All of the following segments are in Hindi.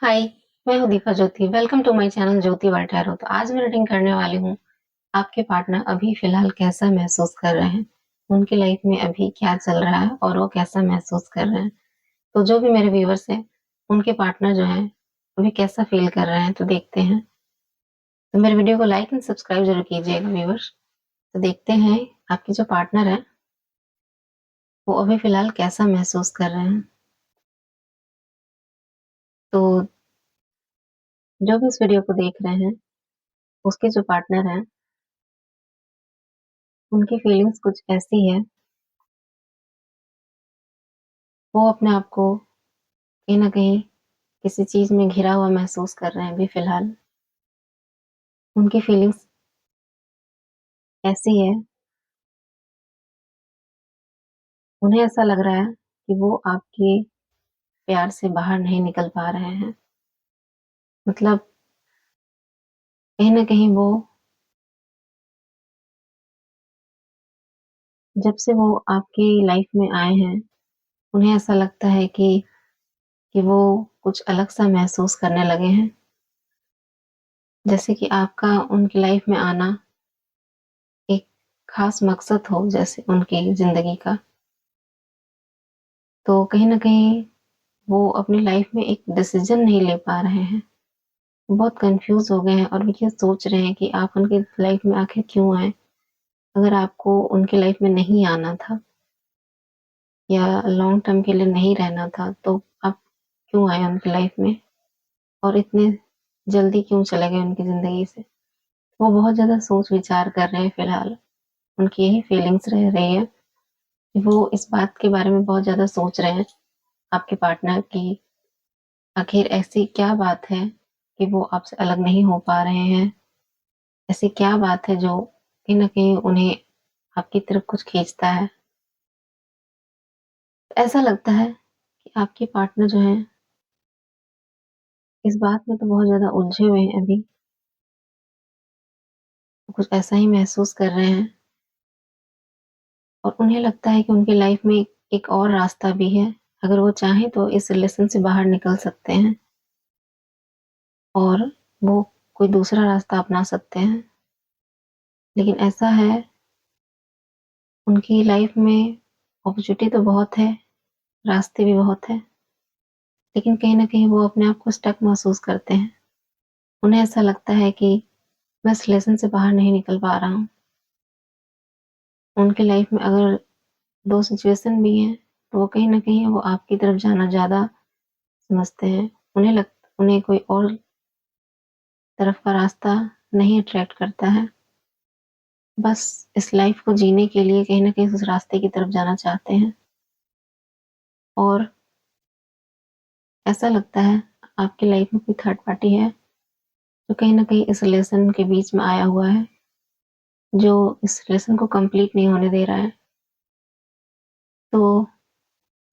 हाय, मैं हूँ Deepa Jyoti. Welcome to my channel Jyoti world tarot. तो आज मैं रीडिंग करने वाली हूँ, आपके पार्टनर अभी फ़िलहाल कैसा महसूस कर रहे हैं? उनकी लाइफ़ में अभी क्या चल रहा है और वो कैसा महसूस कर रहे हैं? तो जो भी मेरे व्यूअर्स हैं, उनके पार्टनर जो हैं, अभी कैसा फ़ील कर रहे हैं, तो देखते हैं। तो मेरे वीडियो को लाइक एंड सब्सक्राइब ज़रूर कीजिएगा व्यूअर्स। तो देखते हैं, आपके जो पार्टनर हैं, वो अभी फ़िलहाल कैसा महसूस कर रहे हैं? तो जो भी इस वीडियो को देख रहे हैं, उसके जो पार्टनर हैं, उनकी फीलिंग्स कुछ ऐसी है, वो अपने आप को कहीं न कहीं किसी चीज़ में घिरा हुआ महसूस कर रहे हैं अभी फ़िलहाल। उनकी फीलिंग्स ऐसी है, उन्हें ऐसा लग रहा है कि वो आपके प्यार से बाहर नहीं निकल पा रहे हैं। मतलब कहीं न कहीं वो जब से वो आपकी लाइफ़ में आए हैं, उन्हें ऐसा लगता है कि वो कुछ अलग-सा महसूस करने लगे हैं। जैसे कि आपका उनकी लाइफ़ में आना एक ख़ास मकसद हो जैसे उनकी ज़िंदगी का। तो कहीं न कहीं वो अपनी लाइफ़ में एक डिसीज़न नहीं ले पा रहे हैं। बहुत कन्फ्यूज़ हो गए हैं और वो ये सोच रहे हैं कि आप उनकी लाइफ़ में आखिर क्यों आए? अगर आपको उनकी लाइफ़ में नहीं आना था या लॉन्ग टर्म के लिए नहीं रहना था, तो आप क्यों आए उनकी लाइफ़ में और इतने जल्दी क्यों चले गए उनकी ज़िंदगी से? वो बहुत ज़्यादा सोच-विचार कर रहे हैं फ़िलहाल। उनकी यही फीलिंग्स रह रही है कि वो इस बात के बारे में बहुत ज़्यादा सोच रहे हैं, आपके पार्टनर की आखिर ऐसी क्या बात है कि वो आपसे अलग नहीं हो पा रहे हैं? ऐसी क्या बात है जो कहीं न कहीं उन्हें आपकी तरफ कुछ खींचता है? ऐसा लगता है कि आपके पार्टनर जो हैं, इस बात में तो बहुत ज़्यादा उलझे हुए हैं अभी। कुछ ऐसा ही महसूस कर रहे हैं और उन्हें लगता है कि उनकी लाइफ़ में एक और रास्ता भी है। अगर वो चाहें तो इस रिलेशन से बाहर निकल सकते हैं और वो कोई दूसरा रास्ता अपना सकते हैं। लेकिन ऐसा है, उनकी लाइफ़ में अपॉर्च्युनिटी तो बहुत है, रास्ते भी बहुत हैं, लेकिन कहीं न कहीं वो अपने आप को स्टक महसूस करते हैं। उन्हें ऐसा लगता है कि मैं इस रिलेशन से बाहर नहीं निकल पा रहा हूँ। उनकी लाइफ़ में अगर 2 सिचुएशन भी हैं, तो वो कहीं न कहीं वो आपकी तरफ जाना ज़्यादा समझते हैं। उन्हें कोई और तरफ का रास्ता नहीं अट्रैक्ट करता है। बस इस लाइफ़ को जीने के लिए कहीं न कहीं उस रास्ते की तरफ जाना चाहते हैं और ऐसा लगता है आपकी लाइफ़ में कोई थर्ड पार्टी है, जो कहीं न कहीं इस रिलेशन के बीच में आया हुआ है, जो इस रिलेशन को कंप्लीट नहीं होने दे रहा है। तो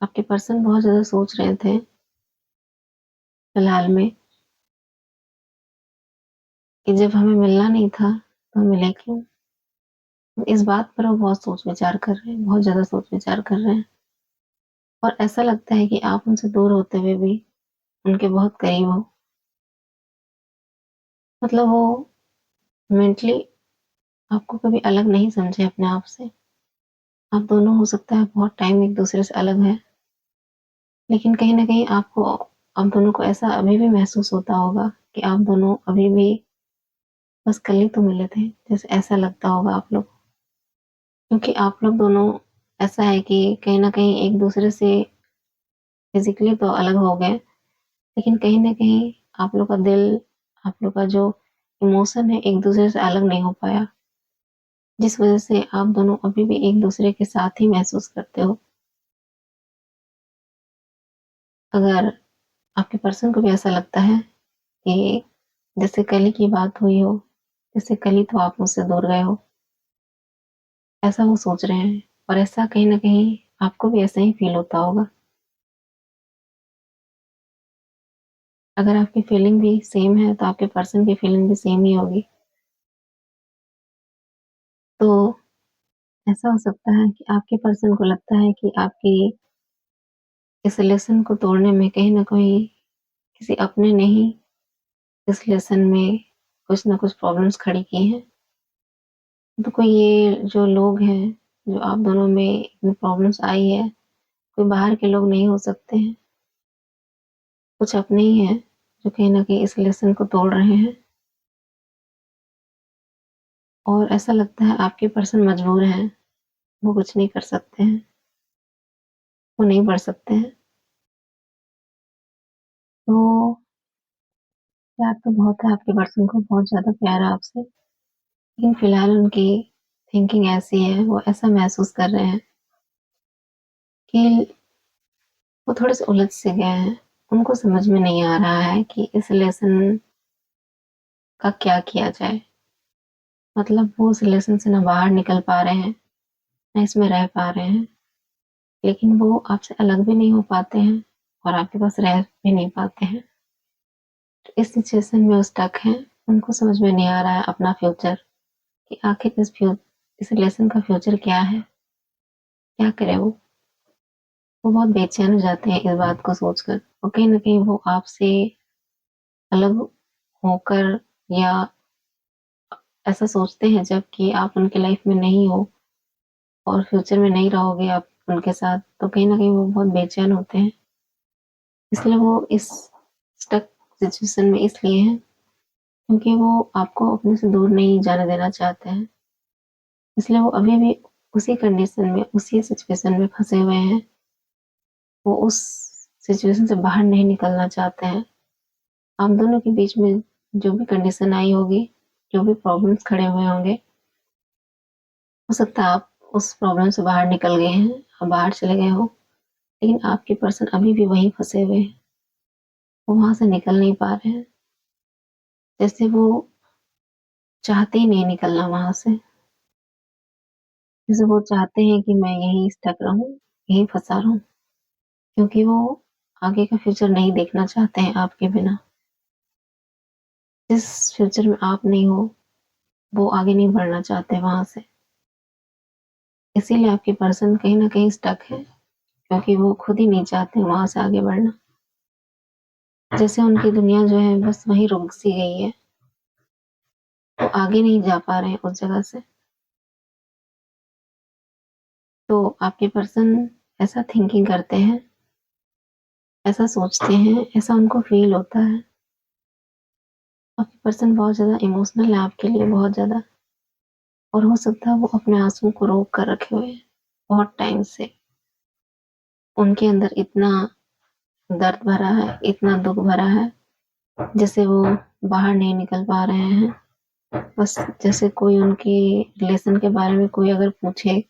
आपके पर्सन बहुत ज़्यादा सोच रहे थे फिलहाल में कि जब हमें मिलना नहीं था, तो हम मिले क्यों? इस बात पर वो बहुत सोच-विचार कर रहे हैं, बहुत ज़्यादा सोच-विचार कर रहे हैं और ऐसा लगता है कि आप उनसे दूर होते हुए भी उनके बहुत करीब हो। मतलब वो मेंटली आपको कभी अलग नहीं समझे अपने आप से। आप दोनों हो सकता है बहुत टाइम एक-दूसरे से अलग हैं, लेकिन कहीं न कहीं आप दोनों को ऐसा अभी भी महसूस होता होगा कि आप दोनों अभी भी बस कल ही तो मिले थे, जैसे ऐसा लगता होगा आप लोग। क्योंकि आप लोग दोनों ऐसा है कि कहीं न कहीं एक-दूसरे से फिज़िकली तो अलग हो गए, लेकिन कहीं न कहीं आप लोग का दिल, आप लोग का जो इमोशन है एक-दूसरे से अलग नहीं हो पाया, जिस वज़ह से आप दोनों अभी भी एक-दूसरे के साथ ही महसूस करते हो। अगर आपके पर्सन को भी ऐसा लगता है कि जैसे कल ही की बात हुई हो, जैसे कल ही तो आप मुझसे दूर गए हो, ऐसा वो सोच रहे हैं और ऐसा कहीं न कहीं आपको भी ऐसा ही फ़ील होता होगा। अगर आपकी फीलिंग भी सेम है, तो आपके पर्सन की फीलिंग भी सेम ही होगी। तो ऐसा हो सकता है कि आपके पर्सन को लगता है कि आपकी इस रिलेशन को तोड़ने में कहीं न कहीं किसी अपने ने ही इस रिलेशन में कुछ न कुछ प्रॉब्लम्स खड़ी की हैं। तो कोई ये जो लोग हैं, जो आप दोनों में इतनी प्रॉब्लम्स आई है, कोई बाहर के लोग नहीं हो सकते हैं। कुछ अपने ही हैं, जो कहीं न कहीं इस रिलेशन को तोड़ रहे हैं। और ऐसा लगता है आपके पर्सन मजबूर हैं, वो कुछ नहीं कर सकते हैं, वो नहीं बढ़ सकते हैं। तो प्यार तो बहुत है आपके पर्सन को, बहुत ज़्यादा प्यार है आपसे, लेकिन फिलहाल उनकी थिंकिंग ऐसी है, वो ऐसा महसूस कर रहे हैं कि वो थोड़े-से उलझ से गए हैं। उनको समझ में नहीं आ रहा है कि इस रिलेशन का क्या किया जाए। मतलब वो उस रिलेशन से ना बाहर निकल पा रहे हैं, ना इसमें रह पा रहे हैं, लेकिन वो आपसे अलग भी नहीं हो पाते हैं और आपके पास रह भी नहीं पाते हैं। तो इस सिचुएशन में वो स्टक हैं, उनको समझ में नहीं आ रहा है अपना फ्यूचर, कि आखिर इस रिलेशन का फ्यूचर क्या है? क्या करें वो? वो बहुत बेचैन हो जाते हैं इस बात को सोचकर और कहीं न कहीं वो आपसे अलग होकर या ऐसा सोचते हैं जब कि आप उनकी लाइफ में नहीं हो और फ्यूचर में नहीं रहोगे आप उनके साथ, तो कहीं न कहीं वो बहुत बेचैन होते हैं। इसलिए वो इस स्टक सिचुएशन में इसलिए हैं, क्योंकि वो आपको अपने से दूर नहीं जाने देना चाहते हैं। इसलिए वो अभी भी उसी कंडीशन में, उसी सिचुएशन में फँसे हुए हैं। वो उस सिचुएशन से बाहर नहीं निकलना चाहते हैं। आप दोनों के बीच में जो भी कंडीशन आई होगी, जो भी प्रॉब्लम्स खड़े हुए होंगे, हो सकता है आप उस प्रॉब्लम से बाहर निकल गए हैं, आप बाहर चले गए हो, लेकिन आपके पर्सन अभी भी वहीं फँसे हुए हैं। वो वहाँ से निकल नहीं पा रहे हैं। जैसे वो चाहते ही नहीं निकलना वहाँ से। जैसे वो चाहते हैं कि मैं यहीं स्टक रहूँ, यहीं फँसा रहूँ, क्योंकि वो आगे का फ्यूचर नहीं देखना चाहते हैं आपके बिना। जिस फ्यूचर में आप नहीं हो, वो आगे नहीं बढ़ना चाहते वहाँ से। इसीलिए आपके पर्सन कहीं न कहीं स्टक है, क्योंकि वो खुद ही नहीं चाहते वहाँ से आगे बढ़ना। जैसे उनकी दुनिया जो है बस वहीं रुक सी गई है, वो आगे नहीं जा पा रहे हैं उस जगह से। तो आपके पर्सन ऐसा थिंकिंग करते हैं, ऐसा सोचते हैं, ऐसा उनको फ़ील होता है। आपके पर्सन बहुत ज़्यादा इमोशनल है आपके लिए, बहुत ज़्यादा और हो सकता है वो अपने आँसुओं को रोक कर रखे हुए हैं, बहुत टाइम से। उनके अंदर इतना दर्द भरा है, इतना दुःख भरा है, जैसे वो बाहर नहीं निकल पा रहे हैं। बस जैसे कोई उनके रिलेशन के बारे में कोई अगर पूछे,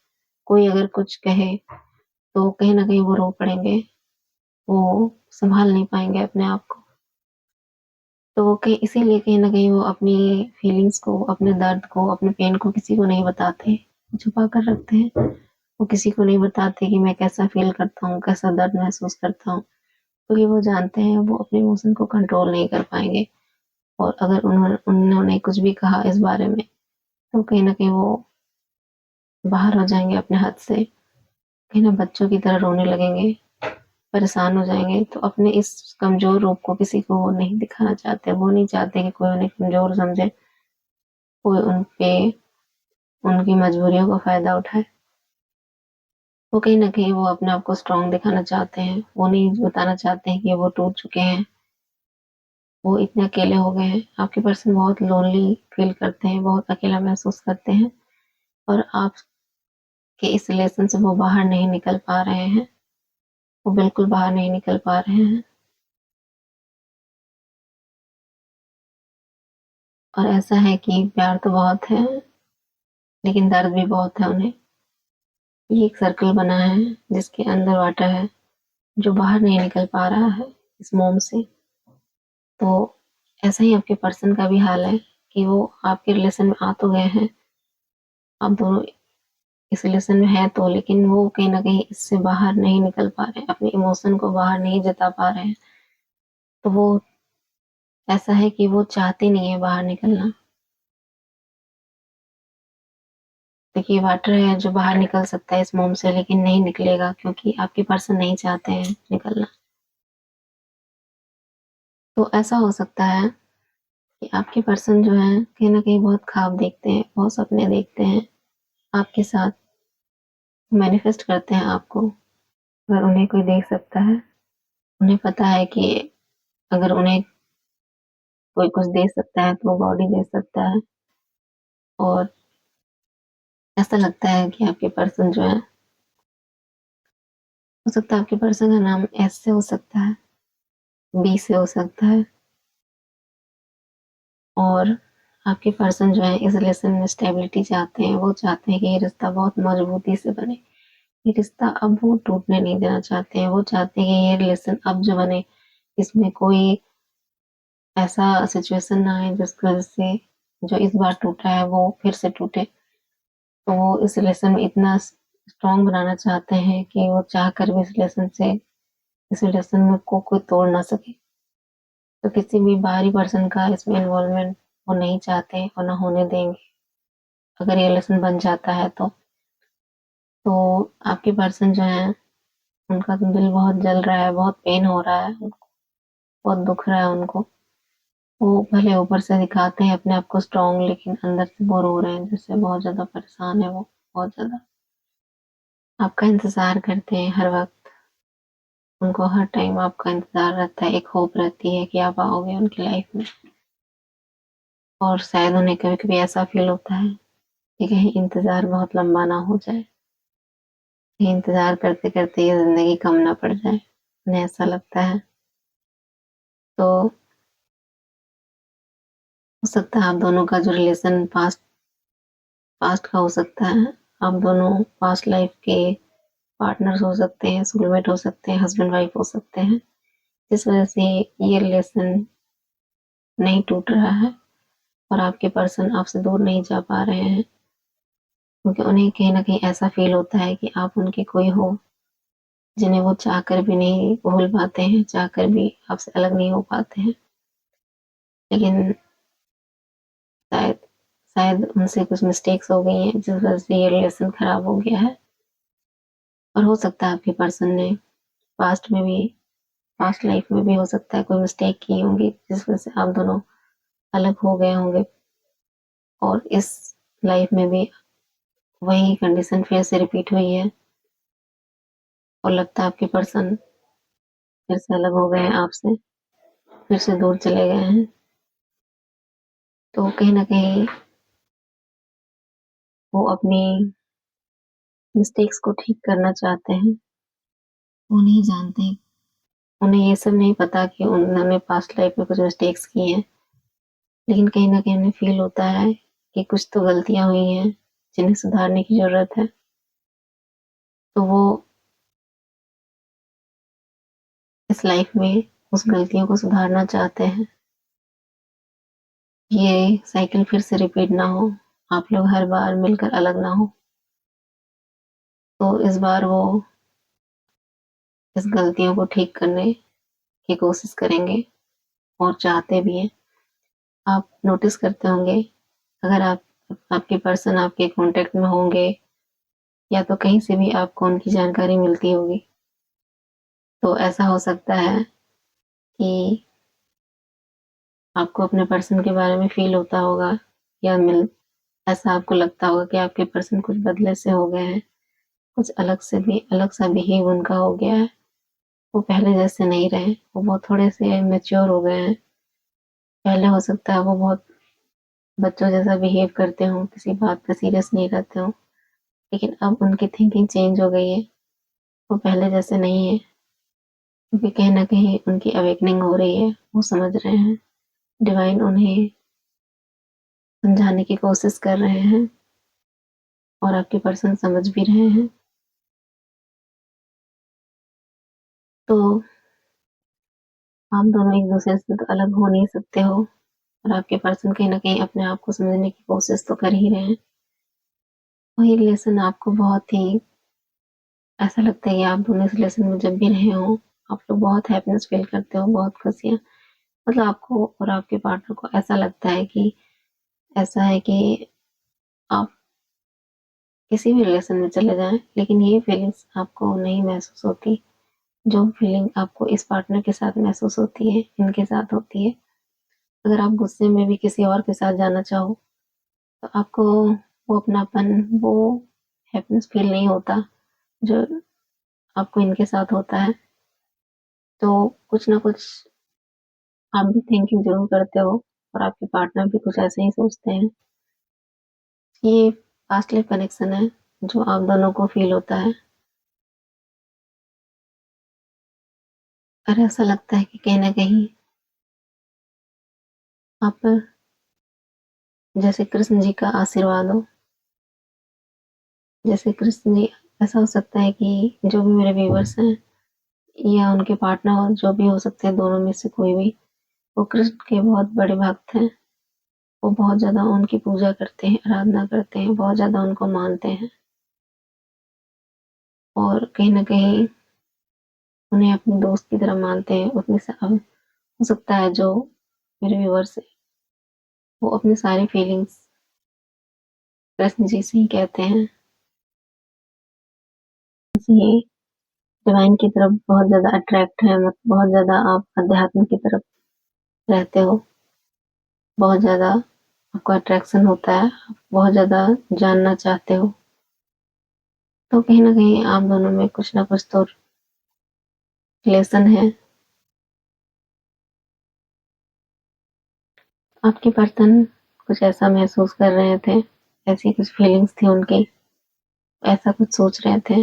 कोई अगर कुछ कहे, तो कहीं न कहीं वो रो पड़ेंगे, वो सँभाल नहीं पाएँगे अपने आप को। तो वो कहीं इसीलिए कहीं न कहीं वो अपनी फीलिंग्स को, अपने दर्द को, अपने पेन को किसी को नहीं बताते, छुपा कर रखते हैं। वो किसी को नहीं बताते कि मैं कैसा फ़ील करता हूँ, कैसा दर्द महसूस करता हूँ, क्योंकि वो जानते हैं वो अपने इमोशन को कंट्रोल नहीं कर पाएँगे और अगर उन्होंने कुछ भी कहा इस बारे में, तो कहीं न कहीं वो बाहर हो जाएँगे अपने हद से, कहीं ना बच्चों की तरह रोने लगेंगे, परेशान हो जाएँगे, तो अपने इस कमज़ोर रूप को किसी को वो नहीं दिखाना चाहते। वो नहीं चाहते कि कोई उन्हें कमज़ोर समझे, कोई उन पे उनकी मजबूरियों का फ़ायदा उठाए। वो कहीं न कहीं वो अपने आप को स्ट्रॉन्ग दिखाना चाहते हैं। वो नहीं बताना चाहते हैं कि वो टूट चुके हैं, वो इतने अकेले हो गए हैं। आपके पर्सन बहुत लोनली फ़ील करते हैं, बहुत अकेला महसूस करते हैं और आपके इस रिलेशन से वो बाहर नहीं निकल पा रहे हैं। वो बिल्कुल बाहर नहीं निकल पा रहे हैं और ऐसा है कि प्यार तो बहुत है, लेकिन दर्द भी बहुत है उन्हें। ये एक सर्कल बना है जिसके अंदर वाटर है, जो बाहर नहीं निकल पा रहा है इस मोम से। तो ऐसा ही आपके पर्सन का भी हाल है कि वो आपके रिलेशन में आ तो गए हैं, आप दोनों इस रिलेशन में हैं तो, लेकिन वो कहीं न कहीं इससे बाहर नहीं निकल पा रहे हैं, अपने इमोशन को बाहर नहीं जता पा रहे हैं। तो वो ऐसा है कि वो चाहते नहीं है बाहर निकलना। देखिए वाटर है जो बाहर निकल सकता है इस मोम से, लेकिन नहीं निकलेगा क्योंकि आपके पर्सन नहीं चाहते हैं निकलना। तो ऐसा हो सकता है कि आपके पर्सन जो हैं कहीं न कहीं बहुत ख्वाब देखते हैं, बहुत सपने देखते हैं आपके साथ, मैनिफेस्ट करते हैं आपको। अगर उन्हें कोई देख सकता है, उन्हें पता है कि अगर उन्हें कोई कुछ दे सकता है तो वो बॉडी दे सकता है, और ऐसा लगता है कि आपके पर्सन जो है, हो सकता है आपके पर्सन का नाम एस से हो सकता है, बी से हो सकता है, और आपके पर्सन जो है इस रिलेशन में स्टेबिलिटी चाहते हैं। वो चाहते हैं कि ये रिश्ता बहुत मजबूती से बने। ये रिश्ता अब वो टूटने नहीं देना चाहते हैं। वो चाहते हैं कि ये रिलेशन अब जो बने, इसमें कोई ऐसा सिचुएशन ना आए जिसकी वजह से जो इस बार टूटा है वो फिर से टूटे। तो वो इस रिलेशन में इतना स्ट्रॉन्ग बनाना चाहते हैं कि वो चाह कर भी इस रिलेशन में को कोई तोड़ ना सके। तो किसी भी बाहरी पर्सन का इसमें इन्वॉल्वमेंट वो नहीं चाहते और ना होने देंगे। अगर ये रिलेशन बन जाता है तो आपके पर्सन जो है, उनका तो दिल बहुत जल रहा है, बहुत पेन हो रहा है उनको, बहुत दुख रहा है उनको। वो भले ऊपर से दिखाते हैं अपने आप को स्ट्रॉन्ग, लेकिन अंदर से वो रो रहे हैं, जैसे बहुत ज़्यादा परेशान है वो, बहुत ज़्यादा। आपका इंतज़ार करते हैं हर वक़्त, उनको हर टाइम आपका इंतज़ार रहता है, एक होप रहती है कि आप आओगे उनकी लाइफ़ में। और शायद उन्हें कभी-कभी ऐसा फ़ील होता है कि कहीं इंतज़ार बहुत लंबा ना हो जाए, कहीं इंतज़ार करते-करते ये ज़िंदगी कम ना पड़ जाए, उन्हें ऐसा लगता है। तो हो सकता है आप दोनों का जो रिलेशन पास्ट पास्ट का हो सकता है। आप दोनों पास्ट लाइफ़ के पार्टनर्स हो सकते हैं, सोलमेट हो सकते हैं, हस्बैंड वाइफ हो सकते हैं, जिस वजह से ये रिलेशन नहीं टूट रहा है और आपके पर्सन आपसे दूर नहीं जा पा रहे हैं, क्योंकि उन्हें कहीं न कहीं ऐसा फ़ील होता है कि आप उनके कोई हो, जिन्हें वो चाहकर भी नहीं भूल पाते हैं, चाहकर भी आपसे अलग नहीं हो पाते हैं। लेकिन शायद शायद उनसे कुछ मिस्टेक्स हो गई हैं, जिस वजह से ये रिलेशन खराब हो गया है। और हो सकता है आपके पर्सन ने पास्ट में भी पास्ट लाइफ़ में भी हो सकता है कोई मिस्टेक की होंगी, जिस वजह से आप दोनों अलग हो गए होंगे, और इस लाइफ़ में भी वही कंडीशन फिर से रिपीट हुई है, और लगता है आपके पर्सन फिर से अलग हो गए हैं आपसे, फिर से दूर चले गए हैं। तो कहीं न कहीं वो अपनी मिस्टेक्स को ठीक करना चाहते हैं। वो नहीं जानते, उन्हें ये सब नहीं पता कि उन्होंने पास्ट लाइफ़ में कुछ मिस्टेक्स की हैं, लेकिन कहीं न कहीं उन्हें फ़ील होता है कि कुछ तो गलतियाँ हुई हैं, जिन्हें सुधारने की ज़रूरत है। तो वो इस लाइफ़ में उस गलतियों को सुधारना चाहते हैं। ये साइकिल फिर से रिपीट ना हो, आप लोग हर बार मिलकर अलग ना हों। तो इस बार वो इस गलतियों को ठीक करने की कोशिश करेंगे, और चाहते भी हैं। आप नोटिस करते होंगे, अगर आपके पर्सन आपके कॉन्टैक्ट में होंगे, या तो कहीं से भी आपको उनकी जानकारी मिलती होगी, तो ऐसा हो सकता है कि आपको अपने पर्सन के बारे में फ़ील होता होगा, या ऐसा आपको लगता होगा कि आपके पर्सन कुछ बदले से हो गए हैं, कुछ अलग-सा बिहेव उनका हो गया है। वो पहले जैसे नहीं रहे, वो बहुत थोड़े-से मैच्योर हो गए हैं। पहले हो सकता है वो बहुत बच्चों जैसा बिहेव करते हों, किसी बात पे सीरियस नहीं रहते हों, लेकिन अब उनकी थिंकिंग चेंज हो गई है, वो पहले जैसे नहीं है, क्योंकि कहीं न कहीं उनकी अवेकनिंग हो रही है, वो समझ रहे हैं, डिवाइन उन्हें समझाने की कोशिश कर रहे हैं, और आपके पर्सन समझ भी रहे हैं। तो आप दोनों एक-दूसरे से तो अलग हो नहीं सकते हो, और आपके पर्सन कहीं न कहीं अपने आप को समझने की कोशिश तो कर ही रहे हैं। वही रिलेशन आपको बहुत ही ऐसा लगता है कि आप दोनों इस रिलेशन में जब भी रहे हों, आप लोग बहुत हैप्पीनेस फ़ील करते हो, बहुत खुशियाँ, मतलब आपको और आपके पार्टनर को ऐसा लगता है कि ऐसा है कि आप किसी भी रिलेशन में चले जाएँ, लेकिन ये फीलिंग्स आपको नहीं महसूस होती, जो फीलिंग आपको इस पार्टनर के साथ महसूस होती है, इनके साथ होती है। अगर आप गुस्से में भी किसी और के साथ जाना चाहो, तो आपको वो अपनापन, वो हैप्पीनेस फ़ील नहीं होता, जो आपको इनके साथ होता है। तो कुछ ना कुछ आप भी थिंकिंग ज़रूर करते हो और आपके पार्टनर भी कुछ ऐसे ही सोचते हैं। ये पास्ट लाइफ कनेक्शन है, जो आप दोनों को फ़ील होता है। और ऐसा लगता है कि कहीं न कहीं आप पर जैसे कृष्ण जी का आशीर्वाद हो। जैसे कृष्ण जी, ऐसा हो सकता है कि जो भी मेरे व्यूअर्स हैं या उनके पार्टनर हो, जो भी हो सकते हैं, दोनों में से कोई भी, वो कृष्ण के बहुत बड़े भक्त हैं। वो बहुत ज़्यादा उनकी पूजा करते हैं, आराधना करते हैं, बहुत ज़्यादा उनको मानते हैं और कहीं न कहीं उन्हें अपने दोस्त की तरह मानते हैं। उसमें से अब हो सकता है जो मेरे व्यूअर्स हैं, वो अपनी सारी फीलिंग्स कृष्ण जी से ही कहते हैं। इसलिए डिवाइन की तरफ बहुत ज़्यादा अट्रैक्ट है, मत बहुत ज़्यादा आप अध्यात्म की तरफ रहते हो, बहुत ज़्यादा आपको अट्रैक्शन होता है, आप बहुत ज़्यादा जानना चाहते हो। तो कहीं न कहीं आप दोनों में कुछ न कुछ तो रिलेशन है। आपके पर्सन कुछ ऐसा महसूस कर रहे थे, ऐसी कुछ फीलिंग्स थी उनकी, ऐसा कुछ सोच रहे थे।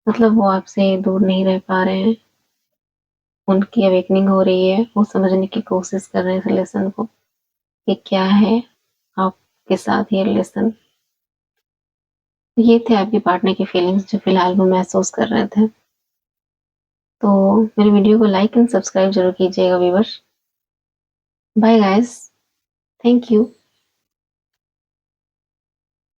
मतलब वो आपसे दूर नहीं रह पा रहे हैं, उनकी अवेकनिंग हो रही है, वो समझने की कोशिश कर रहे हैं इस रिलेशन को कि क्या है आपके साथ ये रिलेशन। ये थे आपके पार्टनर की फीलिंग्स जो फिलहाल वो महसूस कर रहे थे। तो मेरी वीडियो को लाइक एंड सब्सक्राइब ज़रूर कीजिएगा viewers. Bye guys, thank you.